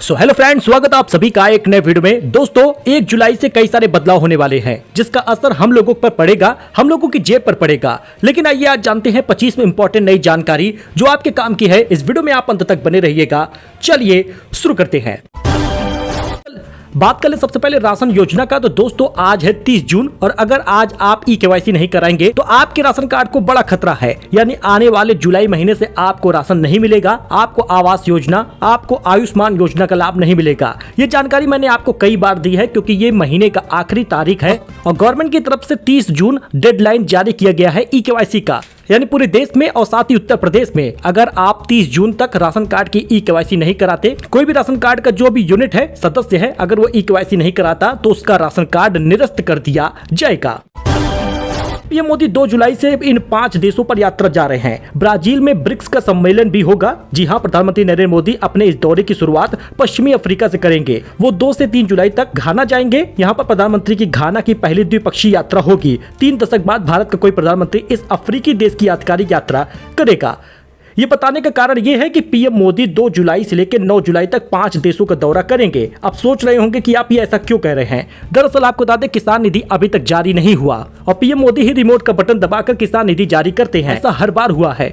So hello friends, स्वागत है आप सभी का एक नए वीडियो में। दोस्तों 1 जुलाई से कई सारे बदलाव होने वाले हैं जिसका असर हम लोगों पर पड़ेगा, हम लोगों की जेब पर पड़ेगा। लेकिन आइए आज जानते हैं 25 में इंपॉर्टेंट नई जानकारी जो आपके काम की है। इस वीडियो में आप अंत तक बने रहिएगा। चलिए शुरू करते हैं। बात कर ले सबसे पहले राशन योजना का। तो दोस्तों आज है 30 जून और अगर आज आप ई-केवाईसी नहीं कराएंगे तो आपके राशन कार्ड को बड़ा खतरा है। यानी आने वाले जुलाई महीने से आपको राशन नहीं मिलेगा, आपको आवास योजना, आपको आयुष्मान योजना का लाभ नहीं मिलेगा। ये जानकारी मैंने आपको कई बार दी है क्योंकि ये महीने का आखिरी तारीख है और गवर्नमेंट की तरफ से 30 जून डेडलाइन जारी किया गया है ई-केवाईसी का। यानी पूरे देश में और साथ ही उत्तर प्रदेश में अगर आप 30 जून तक राशन कार्ड की ई-केवाईसी नहीं कराते, कोई भी राशन कार्ड का जो भी यूनिट है, सदस्य है, अगर वो ई-केवाईसी नहीं कराता तो उसका राशन कार्ड निरस्त कर दिया जाएगा। पीएम मोदी 2 जुलाई से इन 5 देशों पर यात्रा जा रहे हैं। ब्राजील में ब्रिक्स का सम्मेलन भी होगा। जी हां, प्रधानमंत्री नरेंद्र मोदी अपने इस दौरे की शुरुआत पश्चिमी अफ्रीका से करेंगे। वो 2 से 3 जुलाई तक घाना जाएंगे। यहां पर प्रधानमंत्री की घाना की पहली द्विपक्षीय यात्रा होगी। 3 दशक बाद भारत का कोई प्रधानमंत्री इस अफ्रीकी देश की आधिकारिक यात्रा करेगा। ये बताने का कारण ये है कि पीएम मोदी 2 जुलाई से लेकर 9 जुलाई तक 5 देशों का दौरा करेंगे। अब सोच रहे होंगे कि आप ये ऐसा क्यों कह रहे हैं। दरअसल आपको बता दें, किसान निधि अभी तक जारी नहीं हुआ और पीएम मोदी ही रिमोट का बटन दबाकर किसान निधि जारी करते हैं। ऐसा हर बार हुआ है।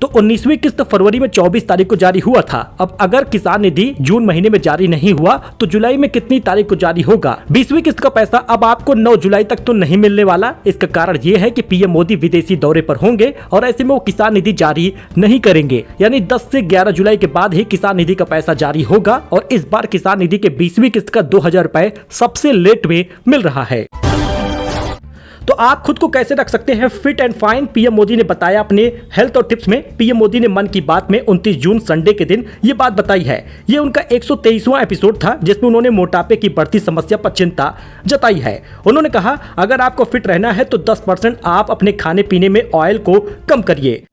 तो 19वीं किस्त फरवरी में 24 तारीख को जारी हुआ था। अब अगर किसान निधि जून महीने में जारी नहीं हुआ तो जुलाई में कितनी तारीख को जारी होगा। 20वीं किस्त का पैसा अब आपको 9 जुलाई तक तो नहीं मिलने वाला। इसका कारण ये है कि पीएम मोदी विदेशी दौरे पर होंगे और ऐसे में वो किसान निधि जारी नहीं करेंगे। यानी 10 से 11 जुलाई के बाद ही किसान निधि का पैसा जारी होगा और इस बार किसान निधि के 20वीं किस्त का 2000 रुपए सबसे लेट में मिल रहा है। तो आप खुद को कैसे रख सकते हैं fit and fine, PM Modi ने बताया अपने हेल्थ और टिप्स में। पीएम मोदी ने मन की बात में 29 जून संडे के दिन ये बात बताई है। ये उनका 123वां एपिसोड था जिसमें उन्होंने मोटापे की बढ़ती समस्या पर चिंता जताई है। उन्होंने कहा अगर आपको फिट रहना है तो 10% आप अपने खाने पीने में ऑयल को कम करिए।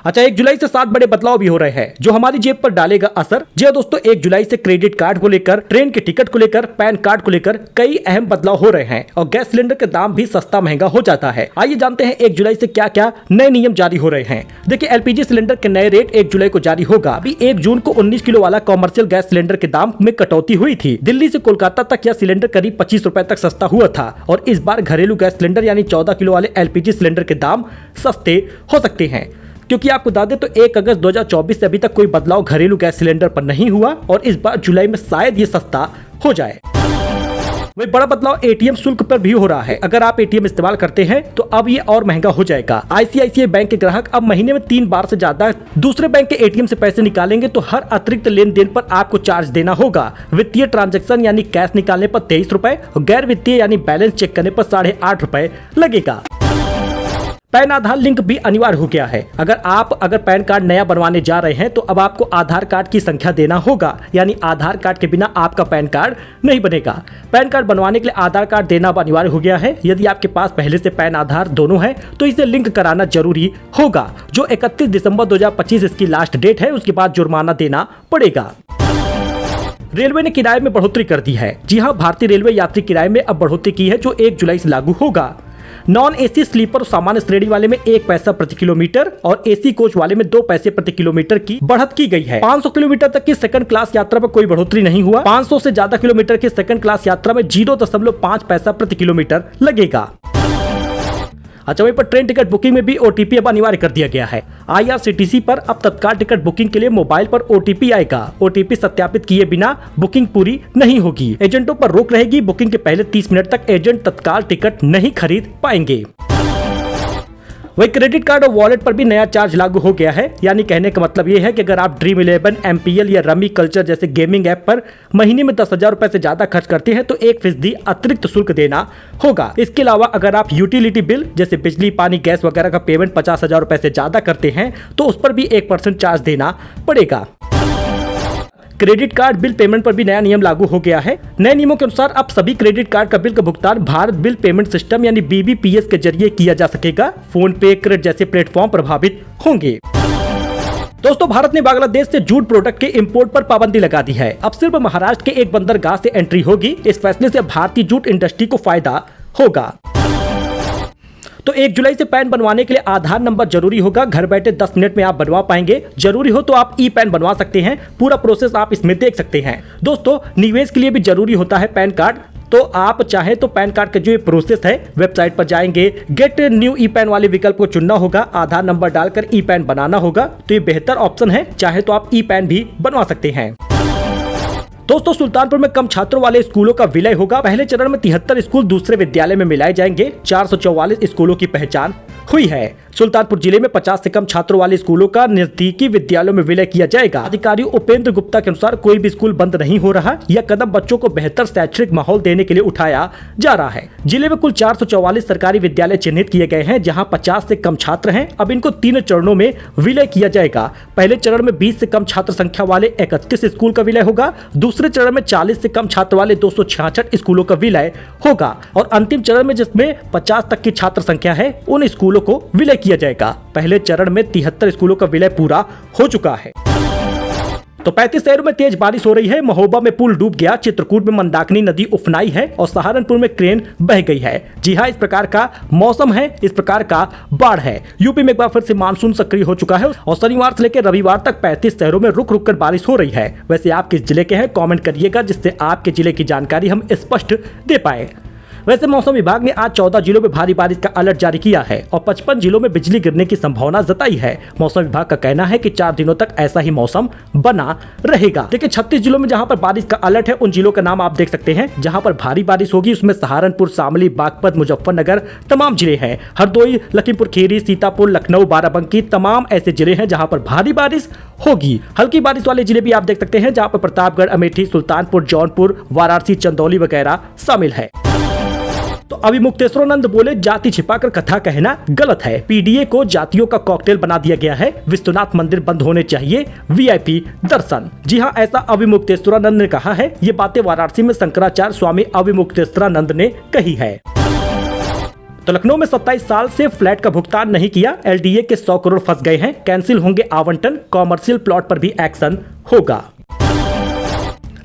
अच्छा, 1 जुलाई से 7 बड़े बदलाव भी हो रहे हैं जो हमारी जेब पर डालेगा असर। जी हां दोस्तों, 1 जुलाई से क्रेडिट कार्ड को लेकर, ट्रेन के टिकट को लेकर, पैन कार्ड को लेकर कई अहम बदलाव हो रहे हैं और गैस सिलेंडर के दाम भी सस्ता महंगा हो जाता है। आइए जानते हैं 1 जुलाई से क्या क्या नए नियम जारी हो रहे हैं। देखिए, एलपीजी सिलेंडर के नए रेट 1 जुलाई को जारी होगा। अभी 1 जून को 19 किलो वाला कॉमर्शियल गैस सिलेंडर के दाम में कटौती हुई थी। दिल्ली से कोलकाता तक यह सिलेंडर करीब 25 रुपए तक सस्ता हुआ था और इस बार घरेलू गैस सिलेंडर यानी 14 किलो वाले एलपीजी सिलेंडर के दाम सस्ते हो सकते हैं। क्योंकि आपको बता दें तो 1 अगस्त 2024 से अभी तक कोई बदलाव घरेलू गैस सिलेंडर पर नहीं हुआ और इस बार जुलाई में शायद ये सस्ता हो जाए। वही बड़ा बदलाव एटीएम शुल्क पर भी हो रहा है। अगर आप एटीएम इस्तेमाल करते हैं तो अब ये और महंगा हो जाएगा। आईसीआईसीआई बैंक के ग्राहक अब महीने में 3 बार से ज्यादा दूसरे बैंक के एटीएम से पैसे निकालेंगे तो हर अतिरिक्त लेन देन पर आपको चार्ज देना होगा। वित्तीय ट्रांजैक्शन यानी कैश निकालने पर 23 रुपए और गैर वित्तीय यानी बैलेंस चेक करने पर 8.5 रुपए लगेगा। पैन आधार लिंक भी अनिवार्य हो गया है। अगर पैन कार्ड नया बनवाने जा रहे हैं तो अब आपको आधार कार्ड की संख्या देना होगा। यानी आधार कार्ड के बिना आपका पैन कार्ड नहीं बनेगा। पैन कार्ड बनवाने के लिए आधार कार्ड देना अब अनिवार्य हो गया है। यदि आपके पास पहले से पैन आधार दोनों है तो इसे लिंक कराना जरूरी होगा। जो 31 दिसंबर 2025 इसकी लास्ट डेट है, उसके बाद जुर्माना देना पड़ेगा। रेलवे ने किराए में बढ़ोतरी कर दी है। जी हाँ, भारतीय रेलवे यात्री किराए में अब बढ़ोतरी की है जो 1 जुलाई से लागू होगा। नॉन एसी स्लीपर सामान्य श्रेणी वाले में 1 पैसा प्रति किलोमीटर और एसी कोच वाले में 2 पैसे प्रति किलोमीटर की बढ़त की गई है। 500 किलोमीटर तक की सेकंड क्लास यात्रा पर कोई बढ़ोतरी नहीं हुआ। 500 से ज्यादा किलोमीटर की सेकंड क्लास यात्रा में 0.5 पैसा प्रति किलोमीटर लगेगा। अच्छा, वहीं पर ट्रेन टिकट बुकिंग में भी ओटीपी अब अनिवार्य कर दिया गया है। आईआरसीटीसी पर अब तत्काल टिकट बुकिंग के लिए मोबाइल पर ओटीपी आएगा। ओटीपी सत्यापित किए बिना बुकिंग पूरी नहीं होगी। एजेंटों पर रोक रहेगी। बुकिंग के पहले 30 मिनट तक एजेंट तत्काल टिकट नहीं खरीद पाएंगे। वही क्रेडिट कार्ड और वॉलेट पर भी नया चार्ज लागू हो गया है। यानी कहने का मतलब ये है कि अगर आप ड्रीम 11, एमपीएल या रमी कल्चर जैसे गेमिंग ऐप पर महीने में 10,000 रुपए से ज्यादा खर्च करते हैं तो 1% अतिरिक्त शुल्क देना होगा। इसके अलावा अगर आप यूटिलिटी बिल जैसे बिजली, पानी, गैस वगैरह का पेमेंट 50,000 रुपए से ज्यादा करते हैं तो उस पर भी 1% चार्ज देना पड़ेगा। क्रेडिट कार्ड बिल पेमेंट पर भी नया नियम लागू हो गया है। नए नियमों के अनुसार अब सभी क्रेडिट कार्ड का बिल का भुगतान भारत बिल पेमेंट सिस्टम यानी बीबीपीएस के जरिए किया जा सकेगा। फोन पे, क्रेडिट जैसे प्लेटफॉर्म प्रभावित होंगे। दोस्तों, भारत ने बांग्लादेश से जूट प्रोडक्ट के इंपोर्ट पर पाबंदी लगा दी है। अब सिर्फ महाराष्ट्र के एक बंदरगाह से एंट्री होगी। इस फैसले से भारतीय जूट इंडस्ट्री को फायदा होगा। तो 1 जुलाई से पैन बनवाने के लिए आधार नंबर जरूरी होगा। घर बैठे 10 मिनट में आप बनवा पाएंगे। जरूरी हो तो आप ई पैन बनवा सकते हैं। पूरा प्रोसेस आप इसमें देख सकते हैं। दोस्तों, निवेश के लिए भी जरूरी होता है पैन कार्ड। तो आप चाहे तो पैन कार्ड का जो ये प्रोसेस है, वेबसाइट पर जाएंगे, गेट न्यू ई पैन वाले विकल्प को चुनना होगा, आधार नंबर डालकर ई पैन बनाना होगा। तो ये बेहतर ऑप्शन है। चाहे तो आप ई पैन भी बनवा सकते हैं। दोस्तों, सुल्तानपुर में कम छात्रों वाले स्कूलों का विलय होगा। पहले चरण में 73 स्कूल दूसरे विद्यालय में मिलाए जाएंगे। 444 स्कूलों की पहचान हुई है। सुल्तानपुर जिले में 50 से कम छात्रों वाले स्कूलों का नजदीकी विद्यालयों में विलय किया जाएगा। अधिकारी उपेंद्र गुप्ता के अनुसार कोई भी स्कूल बंद नहीं हो रहा। यह कदम बच्चों को बेहतर शैक्षणिक माहौल देने के लिए उठाया जा रहा है। जिले में कुल 444 सरकारी विद्यालय चिन्हित किए गए हैं, जहां 50 से कम छात्र हैं। अब इनको 3 चरणों में विलय किया जाएगा। पहले चरण में 20 से कम छात्र संख्या वाले 31 स्कूल का विलय होगा। दूसरे चरण में 40 से कम छात्र वाले 266 स्कूलों का विलय होगा और अंतिम चरण में जिसमें 50 तक की छात्र संख्या है, उन स्कूलों को विलय किया जाएगा। पहले चरण में 73 स्कूलों का विलय पूरा हो चुका है। तो 35 शहरों में तेज बारिश हो रही है। महोबा में पुल डूब गया, चित्रकूट में मंदाकिनी नदी उफनाई है और सहारनपुर में क्रेन बह गई है। जी हां, इस प्रकार का मौसम है, इस प्रकार का बाढ़ है। यूपी में एक बार फिर से मानसून सक्रिय हो चुका है और शनिवार से लेकर रविवार तक 35 शहरों में रुक रुक कर बारिश हो रही है। वैसे आप किस जिले के हैं, कॉमेंट करिएगा, जिससे आपके जिले की जानकारी हम स्पष्ट दे पाए। वैसे मौसम विभाग ने आज 14 जिलों में भारी बारिश का अलर्ट जारी किया है और 55 जिलों में बिजली गिरने की संभावना जताई है। मौसम विभाग का कहना है कि 4 दिनों तक ऐसा ही मौसम बना रहेगा। देखिए, 36 जिलों में जहां पर बारिश का अलर्ट है, उन जिलों का नाम आप देख सकते हैं जहां पर भारी बारिश होगी। उसमें सहारनपुर, शामली, बागपत, मुजफ्फरनगर तमाम जिले हैं। हरदोई, लखीमपुर खीरी, सीतापुर, लखनऊ, बाराबंकी तमाम ऐसे जिले हैं जहां पर भारी बारिश होगी। हल्की बारिश वाले जिले भी आप देख सकते हैं जहां पर प्रतापगढ़, अमेठी, सुल्तानपुर, जौनपुर, वाराणसी, चंदौली वगैरह शामिल है। तो अभी मुक्तेश्वरानंद बोले, जाति छिपाकर कथा कहना गलत है। पीडीए को जातियों का कॉकटेल बना दिया गया है। विश्वनाथ मंदिर बंद होने चाहिए, वीआईपी दर्शन। जी हां, ऐसा अभी मुक्तेश्वरानंद ने कहा है। ये बातें वाराणसी में शंकराचार्य स्वामी अभी मुक्तेश्वरानंद ने कही है। तो लखनऊ में 27 साल से फ्लैट का भुगतान नहीं किया, एलडीए के 100 करोड़ फंस गए हैं। कैंसिल होंगे आवंटन, कॉमर्शियल प्लॉट पर भी एक्शन होगा।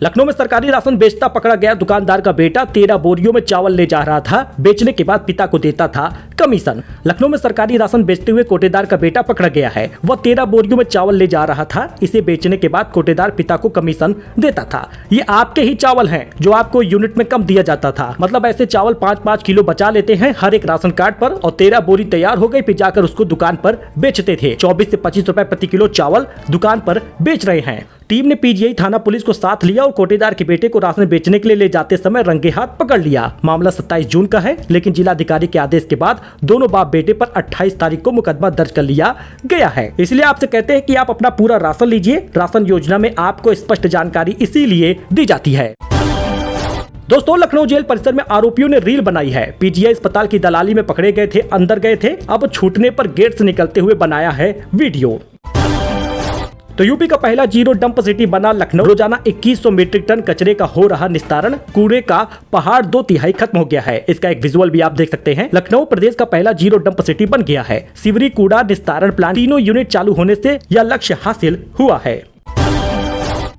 लखनऊ में सरकारी राशन बेचता पकड़ा गया दुकानदार का बेटा। 13 बोरियों में चावल ले जा रहा था। बेचने के बाद पिता को देता था कमीशन। लखनऊ में सरकारी राशन बेचते हुए कोटेदार का बेटा पकड़ा गया है। वह 13 बोरियों में चावल ले जा रहा था। इसे बेचने के बाद कोटेदार पिता को कमीशन देता था। ये आपके ही चावल हैं जो आपको यूनिट में कम दिया जाता था। मतलब ऐसे चावल 5-5 किलो बचा लेते हैं हर एक राशन कार्ड पर और 13 बोरी तैयार हो गई, फिर जाकर उसको दुकान पर बेचते थे। 24 से 25 रुपए प्रति किलो चावल दुकान पर बेच रहे हैं। टीम ने पीजीआई थाना पुलिस को साथ लिया और कोटेदार के बेटे को राशन बेचने के लिए ले जाते समय रंगे हाथ पकड़ लिया। मामला 27 जून का है, लेकिन जिलाधिकारी के आदेश के बाद दोनों बाप बेटे पर 28 तारीख को मुकदमा दर्ज कर लिया गया है। इसलिए आपसे कहते हैं कि आप अपना पूरा राशन लीजिए। राशन योजना में आपको स्पष्ट जानकारी इसीलिए दी जाती है। दोस्तों, लखनऊ जेल परिसर में आरोपियों ने रील बनाई है। पीजीआई अस्पताल की दलाली में पकड़े गए थे, अंदर गए थे, अब छूटने पर गेट से निकलते हुए बनाया है वीडियो। तो यूपी का पहला जीरो डंप सिटी बना लखनऊ। रोजाना 2100 मीट्रिक टन कचरे का हो रहा निस्तारण। कूड़े का पहाड़ 2/3 खत्म हो गया है। इसका एक विजुअल भी आप देख सकते हैं। लखनऊ प्रदेश का पहला जीरो डंप सिटी बन गया है। सिवरी कूड़ा निस्तारण प्लांट 3 यूनिट चालू होने से यह लक्ष्य हासिल हुआ है।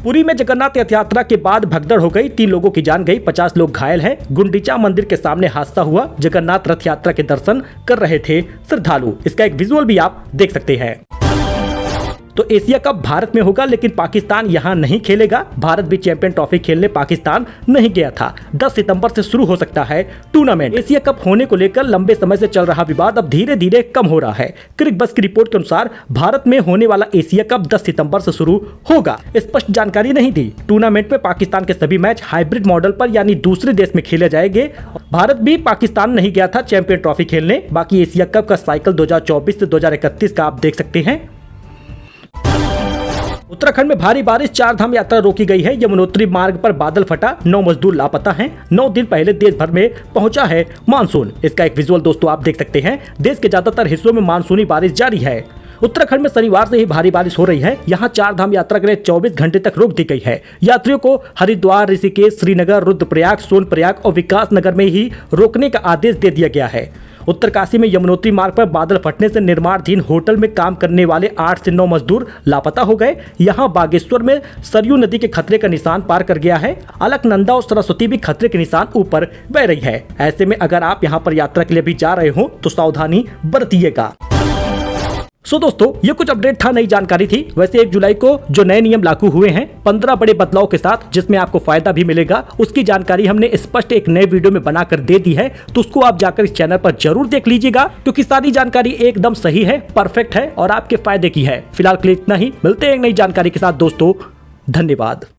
पुरी में जगन्नाथ रथ यात्रा के बाद भगदड़ हो गई, 3 लोगों की जान गई, 50 लोग घायल हैं। गुंडीचा मंदिर के सामने हादसा हुआ। जगन्नाथ रथ यात्रा के दर्शन कर रहे थे श्रद्धालु। इसका एक विजुअल भी आप देख सकते हैं। तो एशिया कप भारत में होगा, लेकिन पाकिस्तान यहां नहीं खेलेगा। भारत भी चैंपियन ट्रॉफी खेलने पाकिस्तान नहीं गया था। 10 सितंबर से शुरू हो सकता है टूर्नामेंट। एशिया कप होने को लेकर लंबे समय से चल रहा विवाद अब धीरे धीरे कम हो रहा है। क्रिक बस की रिपोर्ट के अनुसार भारत में होने वाला एशिया कप 10 सितंबर से शुरू होगा। स्पष्ट जानकारी नहीं दी। टूर्नामेंट में पाकिस्तान के सभी मैच हाइब्रिड मॉडल पर यानी दूसरे देश में खेले जाएंगे। भारत भी पाकिस्तान नहीं गया था चैंपियन ट्रॉफी खेलने। बाकी एशिया कप का साइकिल 2024 से 2031 का आप देख सकते हैं। उत्तराखंड में भारी बारिश, 4 धाम यात्रा रोकी गई है। यमुनोत्री मार्ग पर बादल फटा, 9 मजदूर लापता हैं। 9 दिन पहले देश भर में पहुंचा है मानसून। इसका एक विजुअल दोस्तों आप देख सकते हैं। देश के ज्यादातर हिस्सों में मानसूनी बारिश जारी है। उत्तराखंड में शनिवार से ही भारी बारिश हो रही है। यहाँ 4 धाम यात्रा के लिए 24 घंटे तक रोक दी गई है। यात्रियों को हरिद्वार, ऋषिकेश, श्रीनगर, रुद्रप्रयाग, सोनप्रयाग और विकास नगर में ही रोकने का आदेश दे दिया गया है। उत्तरकाशी में यमुनोत्री मार्ग पर बादल फटने से निर्माणाधीन होटल में काम करने वाले 8 से 9 मजदूर लापता हो गए। यहाँ बागेश्वर में सरयू नदी के खतरे का निशान पार कर गया है। अलकनंदा और सरस्वती भी खतरे के निशान ऊपर बह रही है। ऐसे में अगर आप यहाँ पर यात्रा के लिए भी जा रहे हो तो सावधानी बरतिएगा। दोस्तों ये कुछ अपडेट था, नई जानकारी थी। वैसे 1 जुलाई को जो नए नियम लागू हुए हैं 15 बड़े बदलाव के साथ, जिसमें आपको फायदा भी मिलेगा, उसकी जानकारी हमने स्पष्ट एक नए वीडियो में बनाकर दे दी है। तो उसको आप जाकर इस चैनल पर जरूर देख लीजिएगा, क्योंकि सारी जानकारी एकदम सही है, परफेक्ट है और आपके फायदे की है। फिलहाल के लिए इतना ही, मिलते हैं एक नई जानकारी के साथ दोस्तों। धन्यवाद।